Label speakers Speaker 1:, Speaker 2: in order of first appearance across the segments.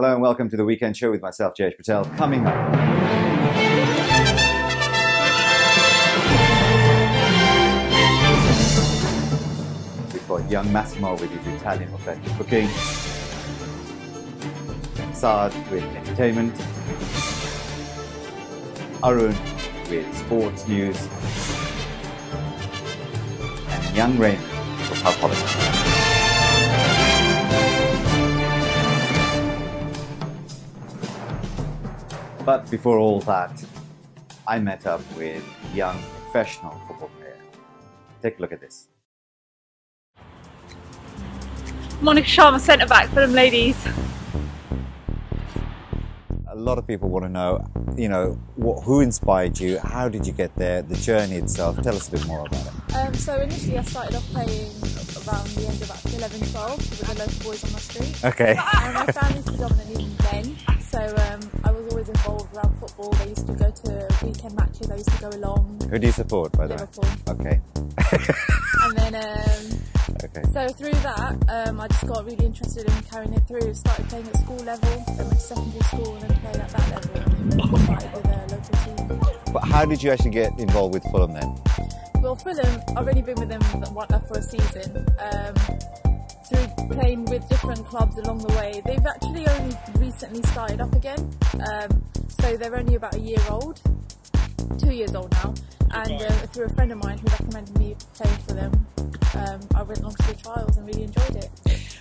Speaker 1: Hello and welcome to the weekend show with myself, Jayesh Patel. Coming up, we've got young Massimo with his Italian authentic cooking, Saad with entertainment, Arun with sports news, and young Raymond for pub politics. But before all that, I met up with a young professional football player. Take a look at this.
Speaker 2: Monica Sharma, centre back for them ladies.
Speaker 1: A lot of people want to know, who inspired you? How did you get there? The journey itself. Tell us a bit more about it.
Speaker 2: So initially I started off playing around the end of about 11, 12 with the local boys on my street.
Speaker 1: Okay.
Speaker 2: And my family's predominantly men, so I was always involved around football. They used to go to weekend matches, I used to go along.
Speaker 1: Who do you support, by the way?
Speaker 2: Liverpool.
Speaker 1: Okay.
Speaker 2: And then, so through that, I just got really interested in carrying it through. Started playing at school level, then went to secondary school and then played at that level. And then started with a local team.
Speaker 1: But how did you actually get involved with Fulham then?
Speaker 2: Well, Fulham, I've only been with them for a season. Through playing with different clubs along the way. They've actually only recently started up again. So they're only about a year old, 2 years old now. And through a friend of mine who recommended me playing for them, I went along to the trials and really enjoyed it.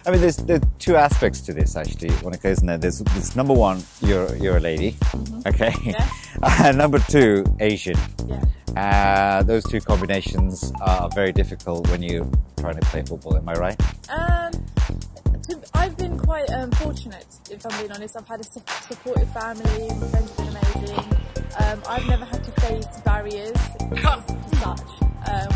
Speaker 1: I mean, there's two aspects to this actually, Monica, isn't there? There's number one, you're a lady, okay? Yeah. Number two, Asian.
Speaker 2: Yeah.
Speaker 1: Those two combinations are very difficult when you're trying to play football, am I right?
Speaker 2: I've been quite fortunate, if I'm being honest. I've had a supportive family, my friends have been amazing. I've never had to face barriers as such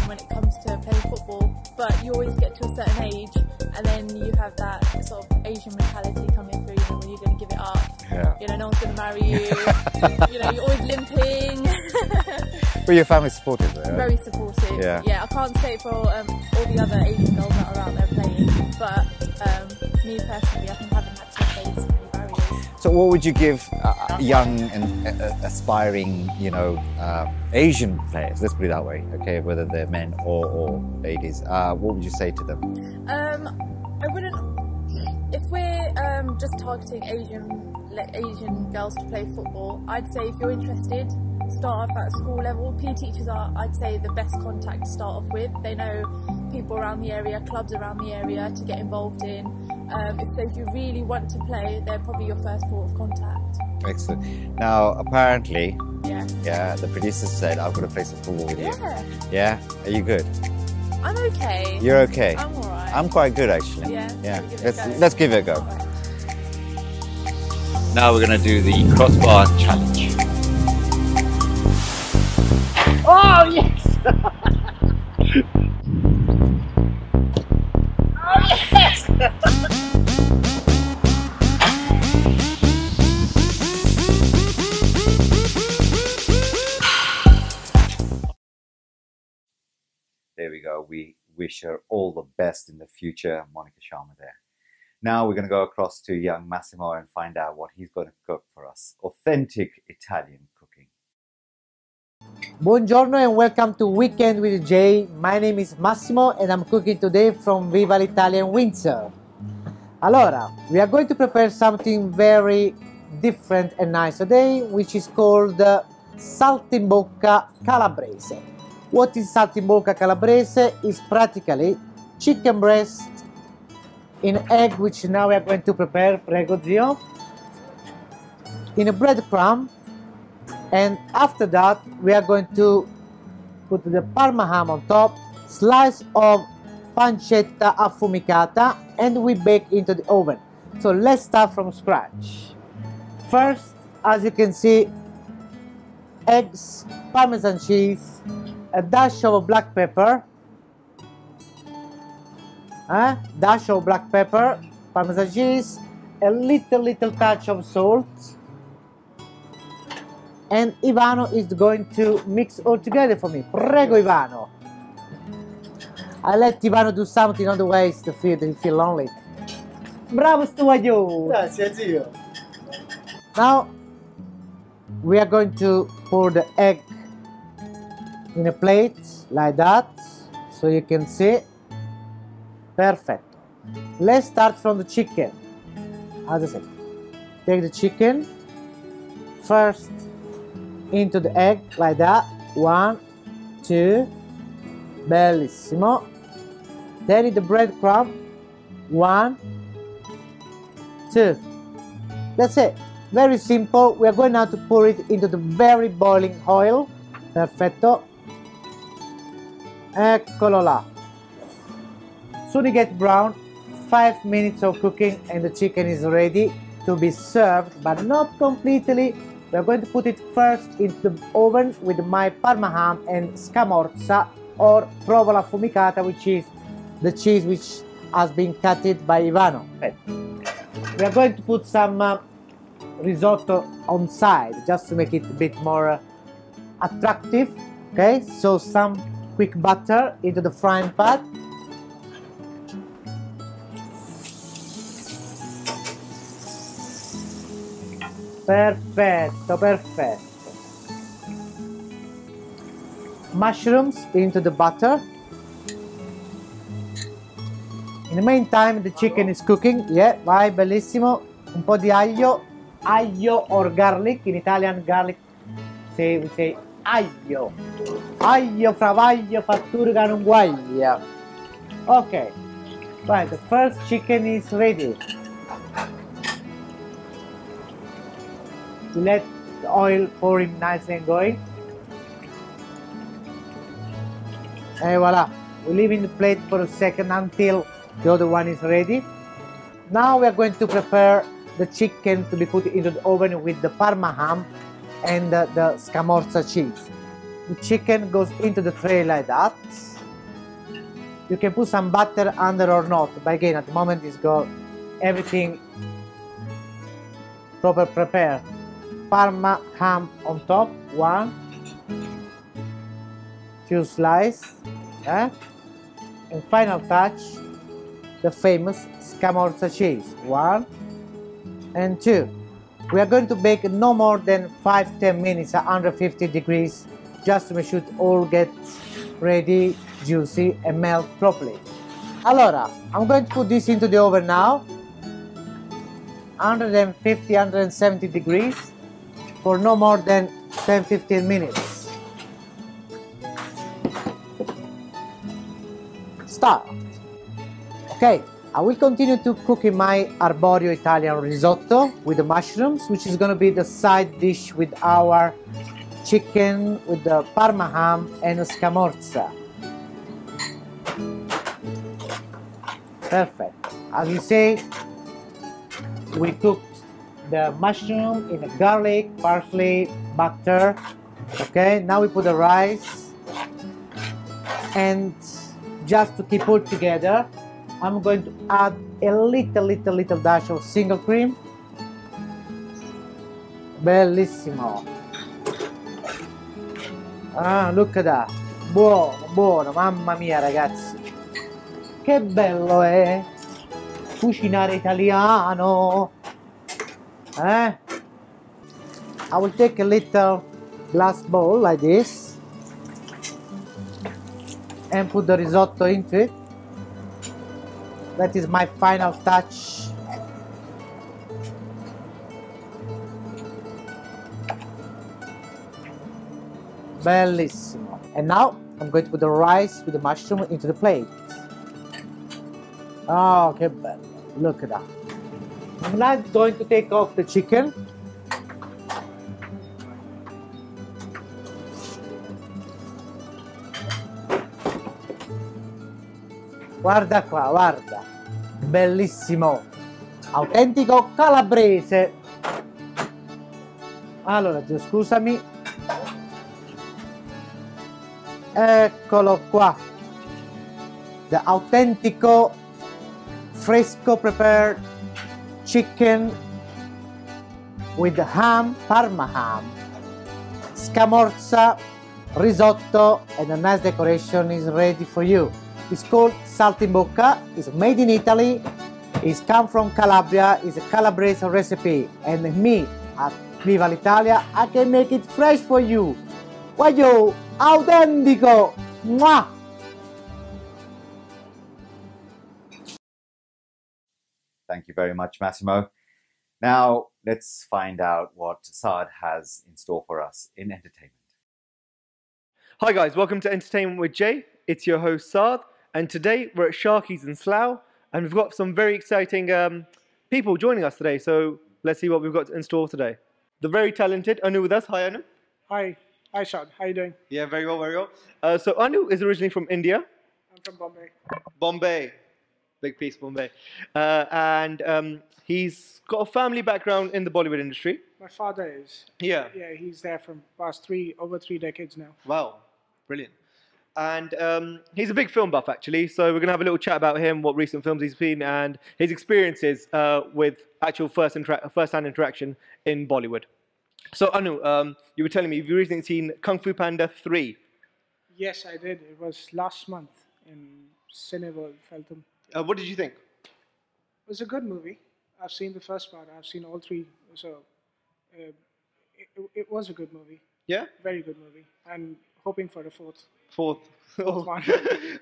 Speaker 2: when it comes to playing football, but you always get to a certain age and then you have that sort of Asian mentality coming through, when you're going to give it up.
Speaker 1: Yeah.
Speaker 2: No one's going to marry you. You're always limping.
Speaker 1: But your family's supportive, right?
Speaker 2: Very supportive. Yeah, I can't say for all the other Asian girls that are out there playing, but me personally, I think I haven't had to face many barriers.
Speaker 1: So what would you give young and aspiring, Asian players, let's put it that way, okay, whether they're men or ladies, what would you say to them?
Speaker 2: I wouldn't, if we're just targeting Asian girls to play football, I'd say if you're interested, start off at school level. PE teachers are, I'd say, the best contact to start off with. They know people around the area, clubs around the area to get involved in. If you really want to play, they're probably your first port of contact.
Speaker 1: Excellent. Now, apparently,
Speaker 2: yeah,
Speaker 1: the producer said I'm going to play some football with you.
Speaker 2: Yeah.
Speaker 1: Are you good?
Speaker 2: I'm okay.
Speaker 1: You're okay?
Speaker 2: I'm alright.
Speaker 1: I'm quite good, actually.
Speaker 2: Yeah.
Speaker 1: Let's give it a go.
Speaker 2: Right.
Speaker 3: Now we're going to do the crossbar challenge.
Speaker 4: Oh, yes! Oh, yes!
Speaker 1: There we go. We wish her all the best in the future, Monica Sharma there. Now we're going to go across to young Massimo and find out what he's going to cook for us. Authentic Italian cooking.
Speaker 4: Buongiorno and welcome to Weekend with Jay. My name is Massimo and I'm cooking today from Viva l'Italian Windsor. Allora, we are going to prepare something very different and nice today, which is called saltimbocca calabrese. What is saltimbocca calabrese? Is practically chicken breast in egg, which now we are going to prepare, prego zio, in a breadcrumb. And after that, we are going to put the parma ham on top, slice of pancetta affumicata, and we bake into the oven. So let's start from scratch. First, as you can see, eggs, Parmesan cheese, a dash of black pepper, Parmesan cheese, a little touch of salt, and Ivano is going to mix all together for me. Prego Ivano. I let Ivano do something, otherwise he feel lonely. Bravo Stuaio!
Speaker 5: Grazie zio!
Speaker 4: Now we are going to pour the egg in a plate like that, so you can see. Perfect. Let's start from the chicken. As I said, take the chicken first into the egg like that. 1, 2, bellissimo. Then in the breadcrumb, 1, 2. That's it. Very simple. We are going now to pour it into the very boiling oil. Perfetto. Eccolo là. Soon it gets brown, 5 minutes of cooking and the chicken is ready to be served, but not completely. We are going to put it first into the oven with my Parma ham and scamorza or provola affumicata, which is the cheese which has been cutted by Ivano. We are going to put some risotto on side just to make it a bit more attractive. Okay, so some quick butter into the frying pan. Perfetto, perfetto. Mushrooms into the butter. In the meantime, the chicken is cooking. Yeah, vai, bellissimo. Un po' di aglio. Aglio or garlic. In Italian, garlic. We say aglio. Aglio fravaglio fatturga non guaglia. Okay. Right, the first chicken is ready. Let the oil pouring nicely and going. And voila. We leave in the plate for a second until the other one is ready. Now we are going to prepare the chicken to be put into the oven with the Parma ham and the scamorza cheese. The chicken goes into the tray like that. You can put some butter under or not, but again at the moment it's got everything proper prepared. Parma ham on top, 1, 2 slices, and final touch, the famous scamorza cheese, 1 and 2. We are going to bake no more than 5-10 minutes at 150 degrees, just to make sure it all gets ready, juicy and melt properly. Allora, I'm going to put this into the oven now, 150-170 degrees, for no more than 10-15 minutes. Start. Okay, I will continue to cook in my arborio Italian risotto with the mushrooms, which is going to be the side dish with our chicken with the Parma ham and the scamorza. Perfect. As you say, we cooked the mushroom in the garlic, parsley, butter. Okay, now we put the rice, and just to keep all together, I'm going to add a little dash of single cream. Bellissimo. Ah, look at that. Buono, buono, mamma mia ragazzi. Che bello è cucinare italiano. I will take a little glass bowl like this and put the risotto into it. That is my final touch. Bellissimo. And now I'm going to put the rice with the mushroom into the plate. Oh, che bello. Look at that. I'm not going to take off the chicken. Guarda qua, guarda. Bellissimo. Autentico calabrese. Allora, scusami. Eccolo qua. The autentico fresco prepared chicken with ham, Parma ham, scamorza, risotto, and a nice decoration is ready for you. It's called saltimbocca. It's made in Italy. It's come from Calabria, it's a Calabrese recipe, and me at Viva l'Italia, I can make it fresh for you. Guayo, auténtico! Mwah!
Speaker 1: Thank you very much, Massimo. Now, let's find out what Saad has in store for us in entertainment.
Speaker 5: Hi guys, welcome to Entertainment with Jay. It's your host Saad, and today we're at Sharky's in Slough, and we've got some very exciting people joining us today. So let's see what we've got in store today. The very talented Anu with us. Hi Anu.
Speaker 6: Hi, Shad. How you doing?
Speaker 5: Yeah, very well, very well. So Anu is originally from India.
Speaker 6: I'm from Bombay.
Speaker 5: Bombay. Big piece, Bombay. And he's got a family background in the Bollywood industry.
Speaker 6: My father is.
Speaker 5: Yeah.
Speaker 6: Yeah, he's there from past over 3 decades now.
Speaker 5: Wow, brilliant. And he's a big film buff, actually. So we're going to have a little chat about him, what recent films he's seen, and his experiences with actual first-hand interaction in Bollywood. So Anu, you were telling me you've recently seen Kung Fu Panda 3.
Speaker 6: Yes, I did. It was last month in Cineworld, Feltham.
Speaker 5: What did you think?
Speaker 6: It was a good movie. I've seen the first part. I've seen all 3. So it was a good movie.
Speaker 5: Yeah?
Speaker 6: Very good movie. And hoping for the fourth.
Speaker 5: Fourth
Speaker 6: one.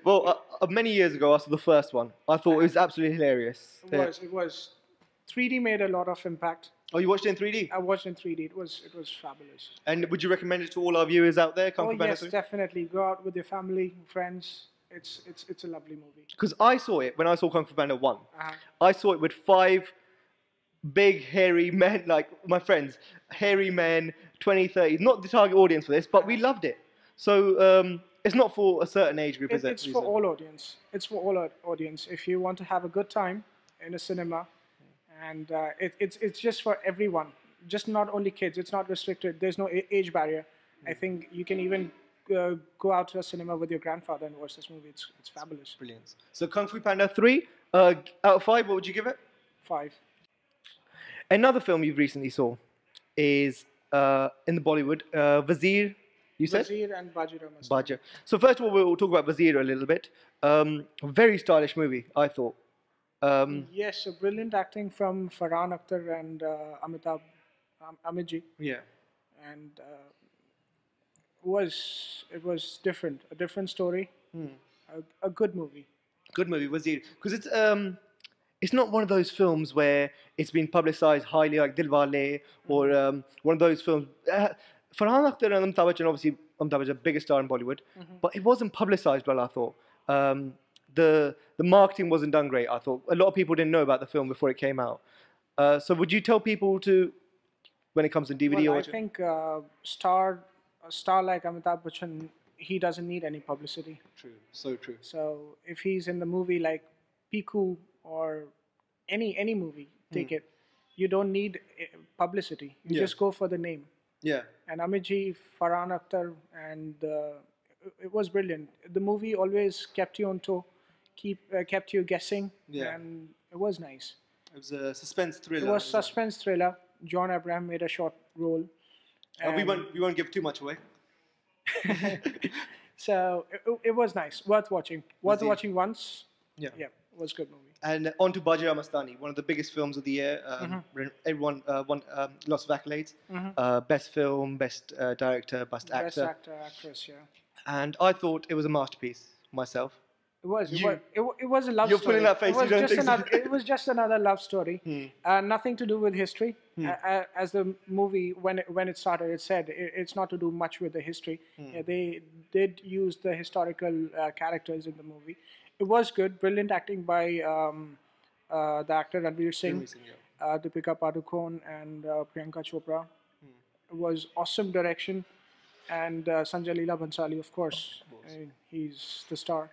Speaker 5: Well, many years ago, I saw the first one. I thought it was absolutely hilarious.
Speaker 6: It was. 3D made a lot of impact.
Speaker 5: Oh, you watched it in 3D?
Speaker 6: I watched it in 3D. It was fabulous.
Speaker 5: And would you recommend it to all our viewers out there? Kung Fu Panda
Speaker 6: Yes,
Speaker 5: 3?
Speaker 6: definitely. Go out with your family, friends. It's a lovely movie.
Speaker 5: Because I saw it when I saw Kung Fu Panda 1.
Speaker 6: Uh-huh.
Speaker 5: I saw it with 5 big, hairy men, like my friends. Hairy men, 20, 30. Not the target audience for this, but we loved it. So it's not for a certain age group, is it?
Speaker 6: It's for all audience. It's for all audience. If you want to have a good time in a cinema, and it's just for everyone. Just not only kids. It's not restricted. There's no age barrier. I think you can even go out to a cinema with your grandfather and watch this movie. It's fabulous.
Speaker 5: Brilliant. So Kung Fu Panda 3, out of 5, what would you give it?
Speaker 6: 5.
Speaker 5: Another film you've recently saw is in the Bollywood, Vizier, you said?
Speaker 6: Vizier and Bajirao Mastani.
Speaker 5: Baja. So first of all, we'll talk about Vizier a little bit. Very stylish movie, I thought.
Speaker 6: Yes, a brilliant acting from Farhan Akhtar and Amit ji.
Speaker 5: Yeah.
Speaker 6: And it was different, a different story, a good movie.
Speaker 5: Good movie, Vizier. Because it's not one of those films where it's been publicized highly, like Dilwale, or one of those films. Farhan Akhtar and Amitabh Bachchan, obviously Amitabh Bachchan, a biggest star in Bollywood, but it wasn't publicized well, I thought. The marketing wasn't done great, I thought. A lot of people didn't know about the film before it came out. So would you tell people to, when it comes to DVD
Speaker 6: Well,
Speaker 5: or
Speaker 6: I think a star like Amitabh Bachchan, he doesn't need any publicity.
Speaker 5: True, so true.
Speaker 6: So if he's in the movie like Piku or any movie, take it, you don't need publicity. You just go for the name.
Speaker 5: Yeah.
Speaker 6: And Amit ji, Farhan Akhtar, and it was brilliant. The movie always kept you on toe, kept you guessing, and it was nice.
Speaker 5: It was a suspense thriller.
Speaker 6: It was suspense thriller. John Abraham made a short role.
Speaker 5: We won't give too much away.
Speaker 6: So it was nice, worth watching. Worth watching once. Yeah, it was a good movie.
Speaker 5: And on to Bajirao Mastani, one of the biggest films of the year. Everyone won lots of accolades. Best film, best director, best actor.
Speaker 6: Best actor, actress, yeah.
Speaker 5: And I thought it was a masterpiece myself.
Speaker 6: It was a love story.
Speaker 5: You're putting that face.
Speaker 6: It was just another love story. Nothing to do with history. As the movie, when it started, it said it's not to do much with the history. They did use the historical characters in the movie. It was good. Brilliant acting by the actor Ranveer Singh, Deepika Padukone, and Priyanka Chopra. It was awesome direction. And Sanjay Leela Bhansali, of course. He's the star.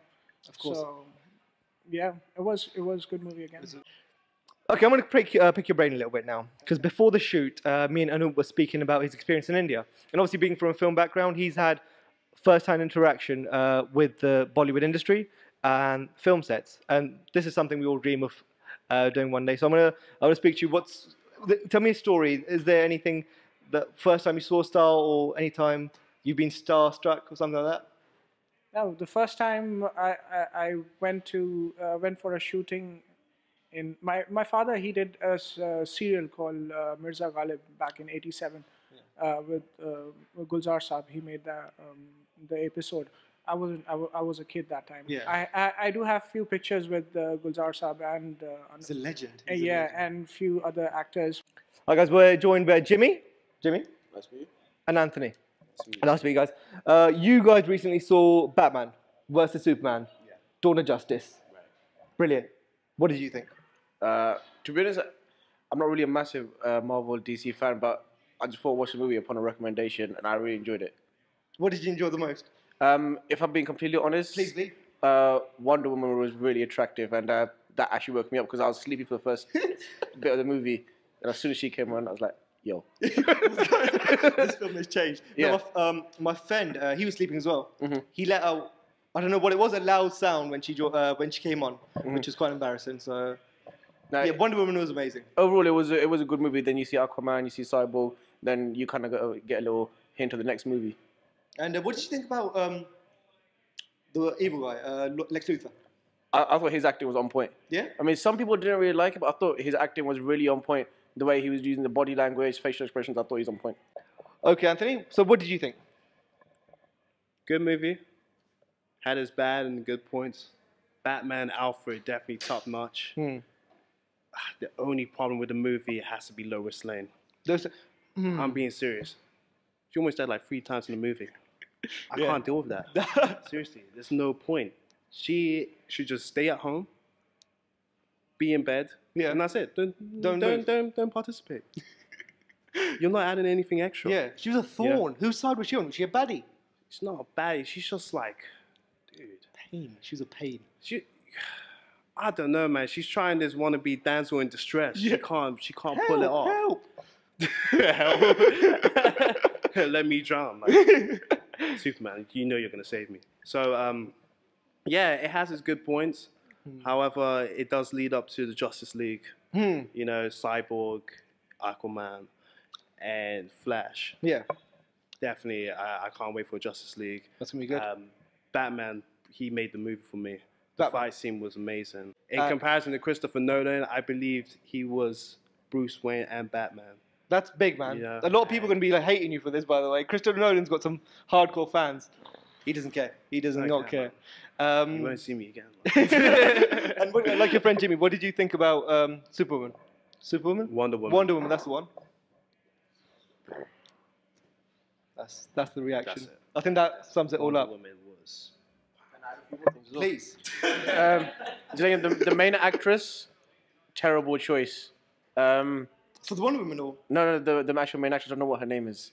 Speaker 5: Of course.
Speaker 6: So, yeah, it was a good movie again.
Speaker 5: Okay, I'm going to pick your brain a little bit now. Because before the shoot, me and Anu were speaking about his experience in India. And obviously being from a film background, he's had first-hand interaction with the Bollywood industry and film sets. And this is something we all dream of doing one day. So I want to speak to you. Tell me a story. Is there anything that first time you saw a star, or any time you've been starstruck or something like that?
Speaker 6: No, the first time I went for a shooting In my father, he did a serial called Mirza Ghalib back in '87 with Gulzar Saab. He made the episode. I was a kid that time.
Speaker 5: Yeah.
Speaker 6: I do have few pictures with Gulzar Saab and
Speaker 5: He's a legend.
Speaker 6: and few other actors.
Speaker 5: Hi guys, we're joined by Jimmy, nice to meet you, and Anthony. Nice to meet you guys. You guys recently saw Batman versus Superman, Dawn of Justice. Brilliant. What did you think?
Speaker 7: To be honest, I'm not really a massive Marvel DC fan, but I just thought watch the movie upon a recommendation, and I really enjoyed it.
Speaker 5: What did you enjoy the most?
Speaker 7: If I'm being completely honest,
Speaker 5: Please be.
Speaker 7: Wonder Woman was really attractive, and that actually woke me up because I was sleepy for the first bit of the movie, and as soon as she came on, I was like, yo.
Speaker 5: This film has changed.
Speaker 7: Yeah.
Speaker 5: No, my friend, he was sleeping as well. He let out, I don't know what it was, a loud sound when she came on, which was quite embarrassing. So,
Speaker 7: Now,
Speaker 5: yeah, Wonder Woman was amazing.
Speaker 7: overall, it was a good movie. Then you see Aquaman, you see Cyborg, then you kind of get a little hint of the next movie.
Speaker 5: And what did you think about the evil guy, Lex Luthor?
Speaker 7: I thought his acting was on point.
Speaker 5: Yeah?
Speaker 7: I mean, some people didn't really like it, but I thought his acting was really on point. The way he was using the body language, facial expressions, I thought he was on point.
Speaker 5: Okay, Anthony, so what did you think?
Speaker 8: Good movie. Had his bad and good points. Batman, Alfred, definitely top notch. The only problem with the movie, it has to be Lois Lane. I'm being serious. She almost died like 3 times in the movie. I can't deal with that. Seriously, there's no point. She should just stay at home, be in bed, and that's it. Don't participate. You're not adding anything extra.
Speaker 5: Yeah, she was a thorn. Whose side was she on? Was she a baddie?
Speaker 8: She's not a baddie. She's just like, dude.
Speaker 5: Pain. She was a pain.
Speaker 8: I don't know, man. She's trying this wannabe damsel in distress.
Speaker 5: Yeah.
Speaker 8: She can't pull it off.
Speaker 5: Help!
Speaker 8: Help. Let me drown. Like, Superman, you know you're going to save me. So, yeah, it has its good points. However, it does lead up to the Justice League. You know, Cyborg, Aquaman, and Flash.
Speaker 5: Yeah.
Speaker 8: Definitely, I can't wait for Justice League.
Speaker 5: That's going to be good.
Speaker 8: Batman, he made the movie for me. The
Speaker 5: Batman.
Speaker 8: fight scene was amazing. In comparison to Christopher Nolan, I believed he was Bruce Wayne and Batman.
Speaker 5: That's big, man.
Speaker 8: Yeah.
Speaker 5: A lot of people are going to be like hating you for this, by the way. Christopher Nolan's got some hardcore fans. He doesn't care. He does not care.
Speaker 8: You won't see me again.
Speaker 5: And like your friend Jimmy, what did you think about Superwoman? Superwoman?
Speaker 8: Wonder Woman.
Speaker 5: Wonder Woman, that's the one. That's the reaction.
Speaker 8: That's it.
Speaker 5: I think that sums it all
Speaker 8: Wonder
Speaker 5: up.
Speaker 8: Woman was.
Speaker 5: Please.
Speaker 7: The main actress, terrible choice.
Speaker 5: For the Wonder Woman or?
Speaker 7: No, the actual main actress, I don't know what her name is.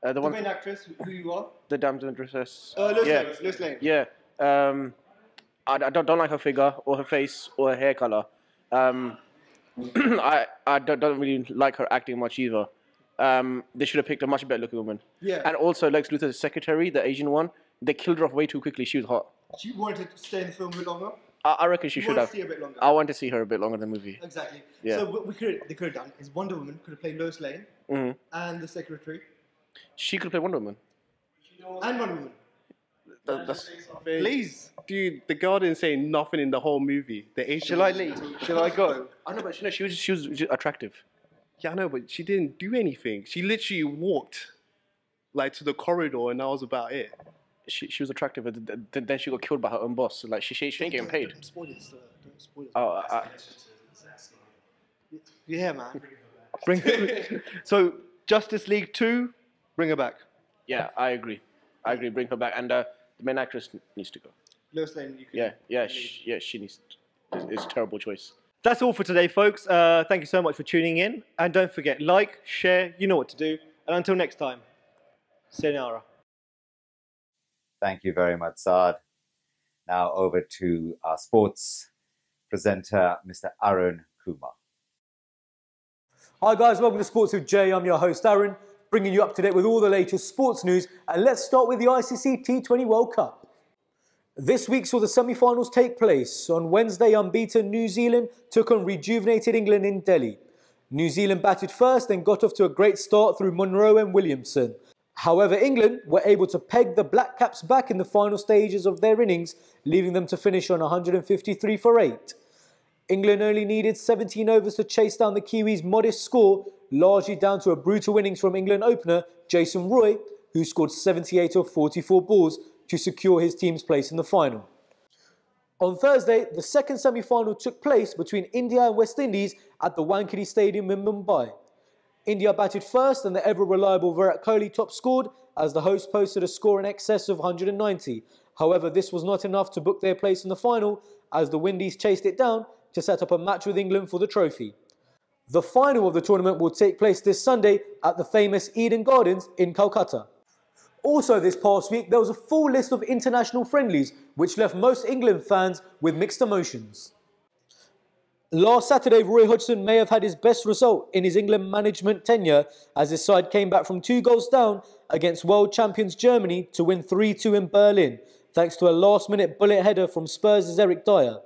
Speaker 7: The
Speaker 5: The
Speaker 7: one,
Speaker 5: main actress, who you are?
Speaker 7: the damsel in distress.
Speaker 5: Lois Lane.
Speaker 7: Yeah. I don't like her figure or her face or her hair color. I don't really like her acting much either. They should have picked a much better looking woman.
Speaker 5: Yeah.
Speaker 7: And also Lex Luthor's secretary, the Asian one, they killed her off way too quickly. She was hot.
Speaker 5: She wanted to stay in the film a bit longer?
Speaker 7: I reckon she
Speaker 5: You
Speaker 7: should
Speaker 5: want
Speaker 7: have.
Speaker 5: to see her a bit longer?
Speaker 7: I want to see her a bit longer in the movie.
Speaker 5: Exactly.
Speaker 7: Yeah.
Speaker 5: So what they could have done is Wonder Woman could have played Lois Lane and the secretary
Speaker 7: She could play Wonder Woman.
Speaker 5: and Wonder Woman.
Speaker 7: That's,
Speaker 5: Please.
Speaker 8: Dude, the girl didn't say nothing in the whole movie. The Asian.
Speaker 5: Shall I leave? Shall I go?
Speaker 7: I know, but she was just attractive.
Speaker 8: Yeah, I know, but she didn't do anything. She literally walked, like, to the corridor, and that was about it.
Speaker 7: She was attractive, but then she got killed by her own boss. Like she ain't getting paid.
Speaker 5: Don't spoil it, sir. Don't spoil it.
Speaker 7: Oh,
Speaker 5: Yeah, man. Bring So, Justice League 2, bring her back.
Speaker 7: yeah, I agree. Bring her back, and the main actress needs to go.
Speaker 5: Lois Lane, you can.
Speaker 7: She needs. It's a terrible choice.
Speaker 5: That's all for today, folks. Thank you so much for tuning in. And don't forget, like, share, you know what to do. And until next time, sayonara.
Speaker 1: Thank you very much, Saad. Now over to our sports presenter, Mr. Arun Kumar.
Speaker 9: Hi guys, welcome to Sports with Jay. I'm your host Aaron, bringing you up to date with all the latest sports news. And let's start with the ICC T20 World Cup. This week saw the semi-finals take place. On Wednesday, unbeaten New Zealand took on rejuvenated England in Delhi. New Zealand batted first and got off to a great start through Monroe and Williamson. However, England were able to peg the Black Caps back in the final stages of their innings, leaving them to finish on 153 for 8. England only needed 17 overs to chase down the Kiwis' modest score, largely down to a brutal innings from England opener Jason Roy, who scored 78 of 44 balls to secure his team's place in the final. On Thursday, the second semi-final took place between India and West Indies at the Wankhede Stadium in Mumbai. India batted first and the ever-reliable Virat Kohli top-scored as the host posted a score in excess of 190. However, this was not enough to book their place in the final as the Windies chased it down to set up a match with England for the trophy. The final of the tournament will take place this Sunday at the famous Eden Gardens in Calcutta. Also this past week, there was a full list of international friendlies, which left most England fans with mixed emotions. Last Saturday, Roy Hodgson may have had his best result in his England management tenure as his side came back from 2 goals down against world champions Germany to win 3-2 in Berlin, thanks to a last-minute bullet header from Spurs' Eric Dyer.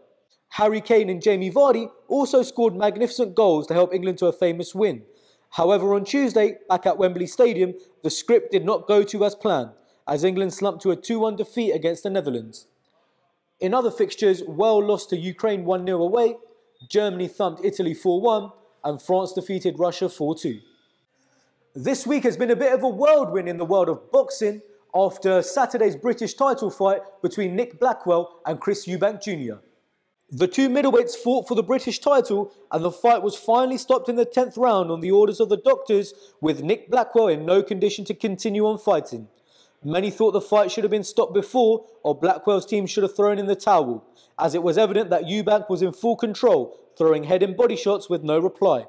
Speaker 9: Harry Kane and Jamie Vardy also scored magnificent goals to help England to a famous win. However, on Tuesday, back at Wembley Stadium, the script did not go to as planned, as England slumped to a 2-1 defeat against the Netherlands. In other fixtures, Wales lost to Ukraine 1-0 away, Germany thumped Italy 4-1, and France defeated Russia 4-2. This week has been a bit of a whirlwind in the world of boxing after Saturday's British title fight between Nick Blackwell and Chris Eubank Jr. The two middleweights fought for the British title and the fight was finally stopped in the 10th round on the orders of the doctors, with Nick Blackwell in no condition to continue on fighting. Many thought the fight should have been stopped before, or Blackwell's team should have thrown in the towel, as it was evident that Eubank was in full control, throwing head and body shots with no reply.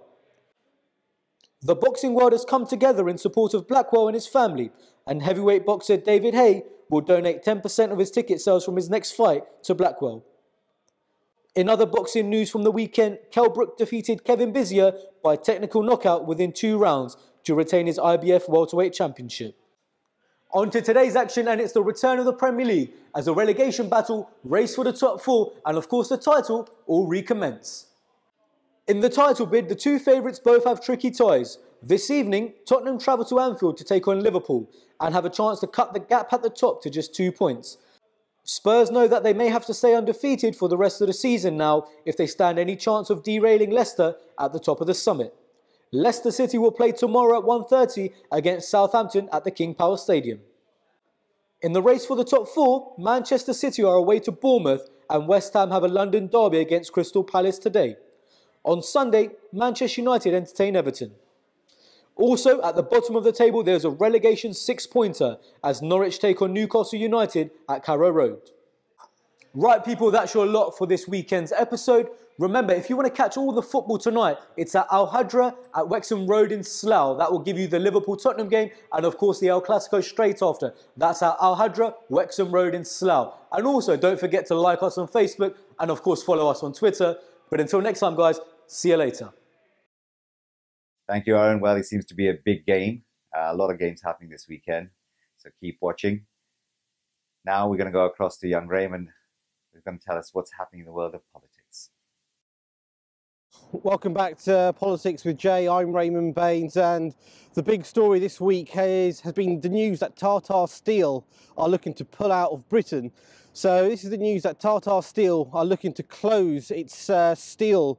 Speaker 9: The boxing world has come together in support of Blackwell and his family, and heavyweight boxer David Haye will donate 10% of his ticket sales from his next fight to Blackwell. In other boxing news from the weekend, Kell Brook defeated Kevin Bizier by technical knockout within 2 rounds to retain his IBF welterweight championship. On to today's action, and it's the return of the Premier League as the relegation battle, race for the top 4 and of course the title all recommence. In the title bid, the two favourites both have tricky ties. This evening, Tottenham travel to Anfield to take on Liverpool and have a chance to cut the gap at the top to just 2 points. Spurs know that they may have to stay undefeated for the rest of the season now if they stand any chance of derailing Leicester at the top of the summit. Leicester City will play tomorrow at 1:30 against Southampton at the King Power Stadium. In the race for the top 4, Manchester City are away to Bournemouth and West Ham have a London derby against Crystal Palace today. On Sunday, Manchester United entertain Everton. Also, at the bottom of the table, there's a relegation 6-pointer as Norwich take on Newcastle United at Carrow Road. Right, people, that's your lot for this weekend's episode. Remember, if you want to catch all the football tonight, it's at Al Hadra at Wexham Road in Slough. That will give you the Liverpool-Tottenham game and, of course, the El Clasico straight after. That's at Al Hadra, Wexham Road in Slough. And also, don't forget to like us on Facebook and, of course, follow us on Twitter. But until next time, guys, see you later.
Speaker 1: Thank you, Aaron. Well, it seems to be a big game. A lot of games happening this weekend, so keep watching. Now we're going to go across to young Raymond, who's going to tell us what's happening in the world of politics.
Speaker 10: Welcome back to Politics with Jay. I'm Raymond Baines, and the big story this week has been the news that Tata Steel are looking to pull out of Britain. So this is the news that Tata Steel are looking to close its steel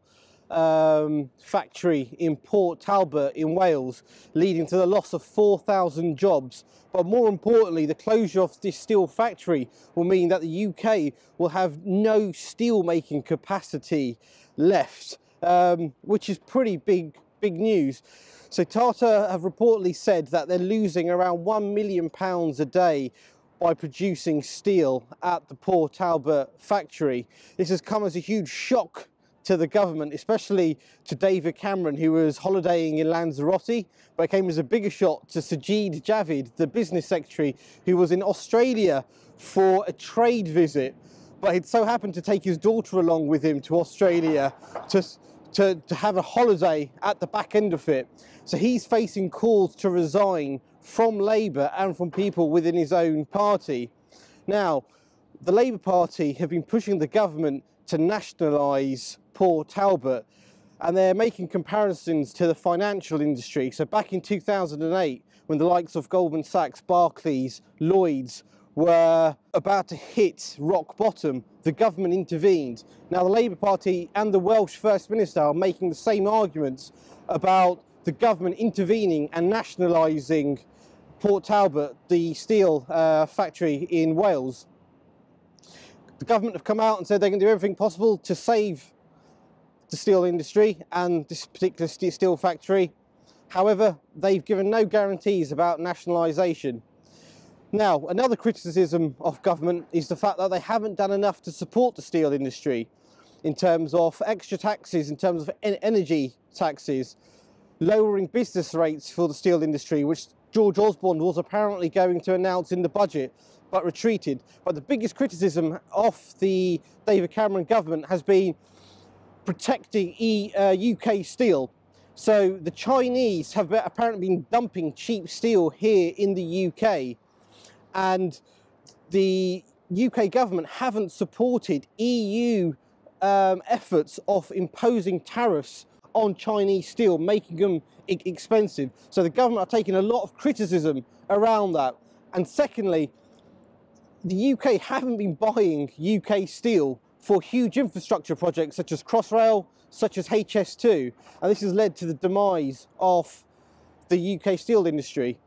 Speaker 10: factory in Port Talbot in Wales, leading to the loss of 4,000 jobs. But more importantly, the closure of this steel factory will mean that the UK will have no steel making capacity left, which is pretty big news. So Tata have reportedly said that they're losing around £1 million a day by producing steel at the Port Talbot factory. This has come as a huge shock to the government, especially to David Cameron, who was holidaying in Lanzarote, but it came as a bigger shock to Sajid Javid, the business secretary, who was in Australia for a trade visit, but he'd so happened to take his daughter along with him to Australia to have a holiday at the back end of it. So he's facing calls to resign from Labour and from people within his own party. Now, the Labour Party have been pushing the government to nationalise Port Talbot, and they're making comparisons to the financial industry. So back in 2008, when the likes of Goldman Sachs, Barclays, Lloyds were about to hit rock bottom, the government intervened. Now the Labour Party and the Welsh First Minister are making the same arguments about the government intervening and nationalising Port Talbot, the steel factory in Wales. The government have come out and said they're going to do everything possible to save the steel industry and this particular steel factory. However, they've given no guarantees about nationalisation. Now, another criticism of government is the fact that they haven't done enough to support the steel industry in terms of extra taxes, in terms of energy taxes, lowering business rates for the steel industry, which George Osborne was apparently going to announce in the budget, but retreated. But the biggest criticism of the David Cameron government has been protecting UK steel. So the Chinese have apparently been dumping cheap steel here in the UK, and the UK government haven't supported EU efforts of imposing tariffs on Chinese steel, making them expensive. So the government are taking a lot of criticism around that. And secondly, the UK haven't been buying UK steel for huge infrastructure projects such as Crossrail, such as HS2, and this has led to the demise of the UK steel industry.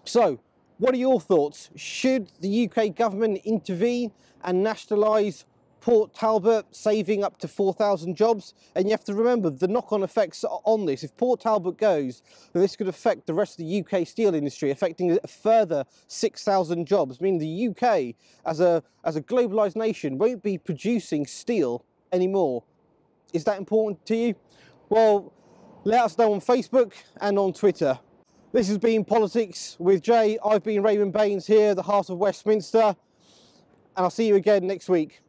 Speaker 10: So, what are your thoughts? Should the UK government intervene and nationalise Port Talbot, saving up to 4,000 jobs? And you have to remember the knock-on effects on this. If Port Talbot goes, then this could affect the rest of the UK steel industry, affecting a further 6,000 jobs, meaning the UK, as a globalised nation, won't be producing steel anymore. Is that important to you? Well, let us know on Facebook and on Twitter. This has been Politics with Jay. I've been Raymond Baines here, the heart of Westminster, and I'll see you again next week.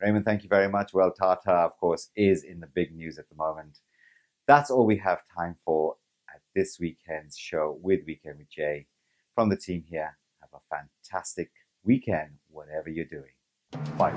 Speaker 1: Raymond, thank you very much. Well, Tata, of course, is in the big news at the moment. That's all we have time for at this weekend's show with Weekend with Jay. From the team here, have a fantastic weekend, whatever you're doing. Bye.